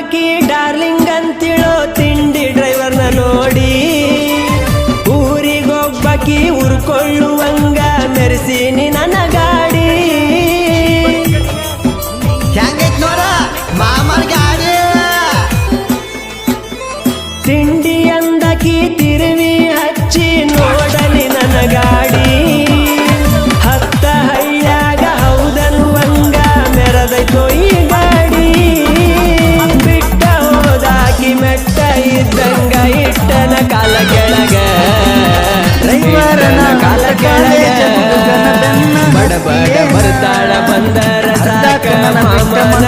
ಒಬ್ಬಕಿ darling ಅಂತಿಳೋ ತಿಂಡಿ ಡ್ರೈವರ್ನ ನೋಡಿ ಊರಿಗೊಬ್ಬಕಿ ಉರ್ಕೊಳ್ಳುವಂಗ ಮೆರೆಸೀನಿ ನನ್ನ ಗಾಡಿ ಹೆಂಗೈತ್ ನೋಡ ಮಾಮನ ಗಾಡಿ ತಿಂಡಿ ಅಂದಕಿ ತಿರುವಿ ಹಚ್ಚಿ ನೋಡಲಿ ನನ್ನ ಗಾಡಿ ಹತ್ತ ಹಳ್ಳ್ಯಾಗ ಹೌದನ್ನುವಂಗ ಮೆರದೈತೋ ಈ ಗಾಡಿ ಬಿಟ್ಟ ಹೋದಾಕಿ ಮೆಟ್ಟ ಇದ್ದಂಗ ಇಟ್ಟನ ಕಾಲ ಕೆಳಗ ಡ್ರೈವರನ ಕಾಲ ಕೆಳಗ ಬಡ ಬಡ ಬರ್ತಾಳ ಬಂದರ ಸಾಕ ಮಾಮನ